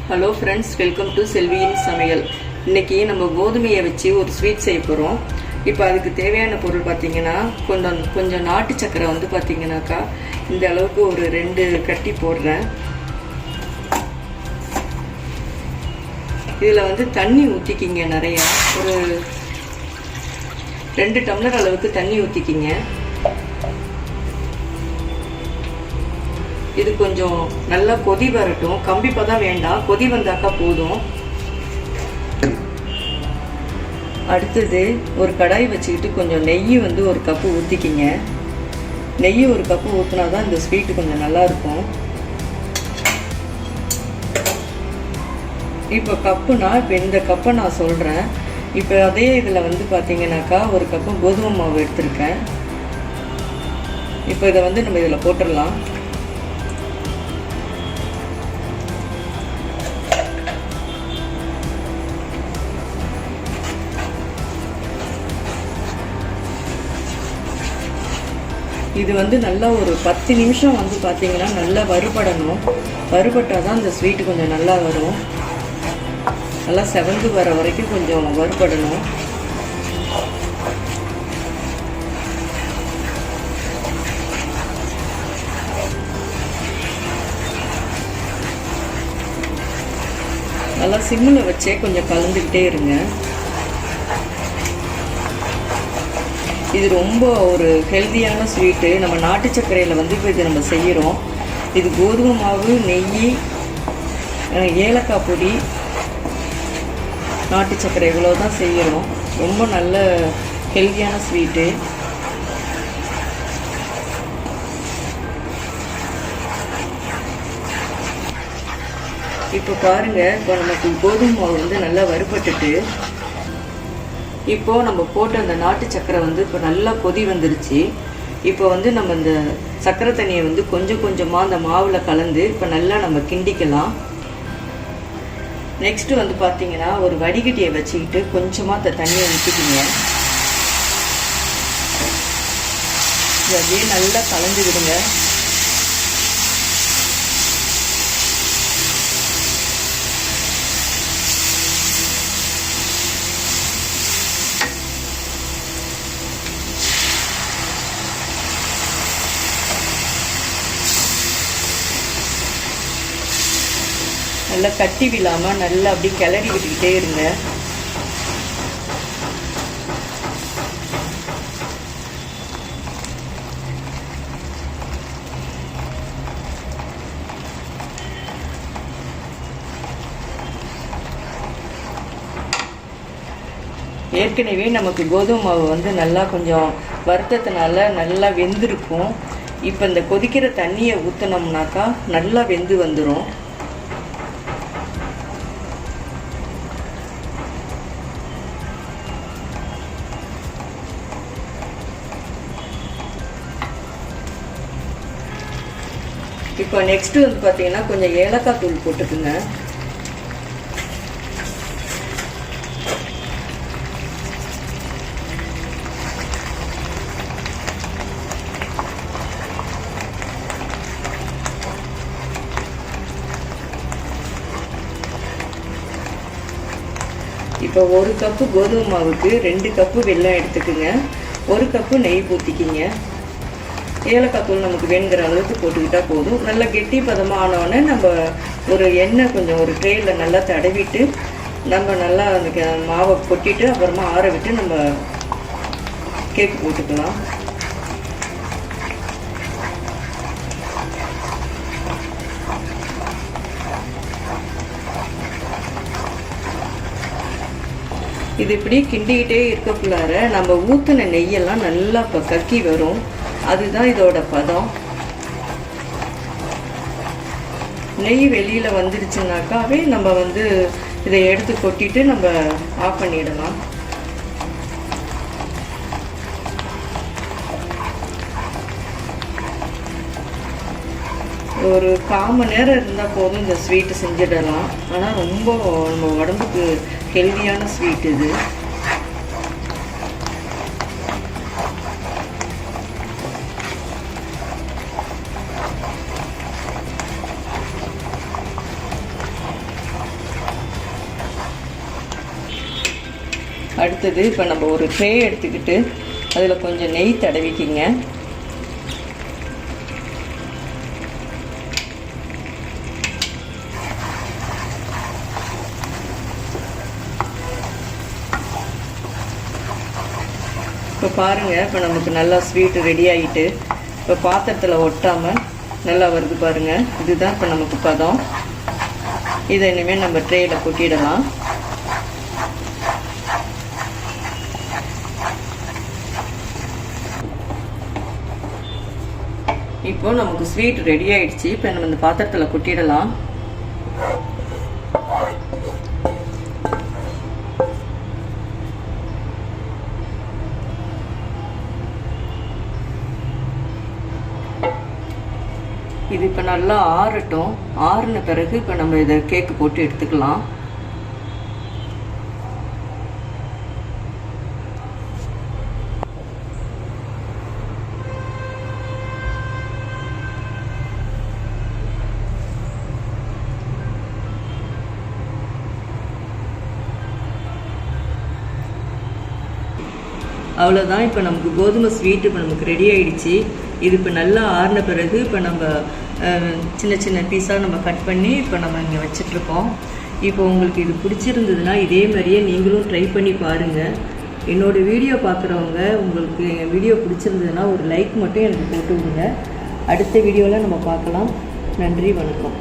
Hello friends, welcome to செல்வியின் சமையல். இன்றைக்கி நம்ம கோதுமையை வச்சு ஒரு ஸ்வீட் செய்ய போகிறோம். இப்போ அதுக்கு தேவையான பொருள் பார்த்திங்கன்னா கொஞ்சம் நாட்டு சக்கரை வந்து பார்த்திங்கனாக்கா இந்த அளவுக்கு ஒரு 2 கட்டி போடுறேன். இதில் வந்து தண்ணி ஊற்றிக்கிங்க, நிறையா ஒரு 2 டம்ளர் அளவுக்கு தண்ணி ஊற்றிக்கிங்க. இது கொஞ்சம் நல்லா கொதி வரட்டும். கம்பி பதம் வேண்டாம், கொதி வந்தாக்கா போதும். அடுத்தது ஒரு கடாய் வச்சுக்கிட்டு கொஞ்சம் நெய் வந்து ஒரு கப்பு ஊற்றிக்கிங்க. நெய் ஒரு கப்பு ஊற்றினா தான் இந்த ஸ்வீட்டு கொஞ்சம் நல்லாயிருக்கும். இப்போ கப்புனா இப்போ இந்த கப்பை நான் சொல்கிறேன். இப்போ அதே இதில் வந்து பார்த்தீங்கன்னாக்கா ஒரு கப்பு கோதுமை மாவு எடுத்திருக்கேன். இப்போ இதை வந்து நம்ம இதில் போட்டுடலாம். இது வந்து நல்லா ஒரு 10 நிமிஷம் வந்து பார்த்தீங்கன்னா நல்லா வறுபடணும். வறுபட்டால் தான் இந்த ஸ்வீட்டு கொஞ்சம் நல்லா வரும். நல்லா செவந்து வர வரைக்கும் கொஞ்சம் வறுபடணும். நல்லா சிம்மில் வச்சே கொஞ்சம் கலந்துக்கிட்டே இருங்க. இது ரொம்ப ஒரு ஹெல்த்தியான ஸ்வீட்டு. நம்ம நாட்டு சர்க்கரையில் வந்து இப்போ இது நம்ம செய்கிறோம். இது கோதுமை மாவு, நெய், ஏலக்காய் பொடி, நாட்டு சர்க்கரை இவ்வளோ தான் செய்கிறோம். ரொம்ப நல்ல ஹெல்த்தியான ஸ்வீட்டு. இப்போ பாருங்கள், இப்போ நமக்கு கோதுமை மாவு வந்து நல்லா வறுபட்டுட்டு இப்போது நம்ம போட்ட அந்த நாட்டு சக்கரை வந்து இப்போ நல்லா கொதி வந்துருச்சு. இப்போ வந்து நம்ம இந்த சக்கரை தண்ணியை வந்து கொஞ்சம் கொஞ்சமாக அந்த மாவில் கலந்து இப்போ நல்லா நம்ம கிண்டிக்கலாம். நெக்ஸ்ட்டு வந்து பார்த்திங்கன்னா ஒரு வடிகட்டியை வச்சுக்கிட்டு கொஞ்சமாக அந்த தண்ணியை ஊற்றிக்கிங்க. அப்படியே நல்லா கலந்து விடுங்க. நல்லா கட்டி விழாமல் நல்லா அப்படி கிளறி விட்டுக்கிட்டே இருங்க. ஏற்கனவே நமக்கு கோதுமை மாவு வந்து நல்லா கொஞ்சம் வறுத்ததுனால நல்லா வெந்திருக்கும். இப்போ இந்த கொதிக்கிற தண்ணியை ஊற்றினோம்னாக்கா நல்லா வெந்து வந்துடும். இப்போ நெக்ஸ்ட்டு வந்து பார்த்தீங்கன்னா கொஞ்சம் ஏலக்காய் தூள் போட்டுக்குங்க. இப்போ 1 கப்பு கோதுமை மாவுக்கு 2 கப்பு வெல்லம் எடுத்துக்குங்க. 1 கப்பு நெய் ஊற்றிக்கிங்க. ஏலக்காய் தூள் நமக்கு வேணுங்கிற அளவுக்கு போட்டுக்கிட்டால் போதும். நல்லா கெட்டி பதமாக ஆனோடனே நம்ம ஒரு எண்ணெய் கொஞ்சம் ஒரு ட்ரேயில் நல்லா தடவிட்டு நம்ம நல்லா அந்த மாவை கொட்டிட்டு அப்புறமா ஆற விட்டு நம்ம கேக் போட்டுக்கலாம். இது இப்படி கிண்டிக்கிட்டே இருக்கக்குள்ளார நம்ம ஊற்றின நெய்யெல்லாம் நல்லா இப்போ கக்கி வரும். அதுதான் இதோட பதம். நெய் வெளியில் வந்துடுச்சுனாக்காவே நம்ம வந்து இதை எடுத்து கொட்டிட்டு நம்ம ஆஃப் பண்ணிடலாம். ஒரு 1/4 மணி நேரம் இருந்தால் போதும் இந்த ஸ்வீட்டு செஞ்சிடலாம். ஆனால் ரொம்ப நம்ம உடம்புக்கு ஹெல்தியான ஸ்வீட் இது. அடுத்தது இப்போ நம்ம ஒரு ட்ரே எடுத்துக்கிட்டு அதில் கொஞ்சம் நெய் தடவிக்கிங்க. இப்போ பாருங்கள், இப்போ நமக்கு நல்லா ஸ்வீட்டு ரெடி ஆகிட்டு இப்போ பாத்திரத்தில் ஒட்டாமல் நல்லா வருது பாருங்கள். இதுதான் இப்போ நமக்கு பதம். இதை இனிமேல் நம்ம ட்ரேயில் கொட்டிடலாம். இப்போ நமக்கு ஸ்வீட் ரெடி ஆயிடுச்சு. இப்போ நம்ம இந்த பாத்திரத்தில் கொட்டிடலாம். இது இப்போ நல்லா ஆறட்டும். ஆறின பிறகு இப்போ நம்ம இதை கேக்கு போட்டு எடுத்துக்கலாம். அவ்வளோதான். இப்போ நமக்கு கோதுமை ஸ்வீட் இப்போ நமக்கு ரெடி ஆகிடுச்சு. இது இப்போ நல்லா ஆறின பிறகு இப்போ நம்ம சின்ன சின்ன பீஸாக நம்ம கட் பண்ணி இப்போ நம்ம இங்கே வச்சிட்ருக்கோம். இப்போ உங்களுக்கு இது பிடிச்சிருந்ததுன்னா இதே மாதிரியே நீங்களும் ட்ரை பண்ணி பாருங்கள். என்னோடய வீடியோ பார்க்குறவங்க உங்களுக்கு என் வீடியோ பிடிச்சிருந்ததுன்னா ஒரு லைக் மட்டும் எனக்கு போட்டு விடுங்க. அடுத்த வீடியோவில் நம்ம பார்க்கலாம். நன்றி, வணக்கம்.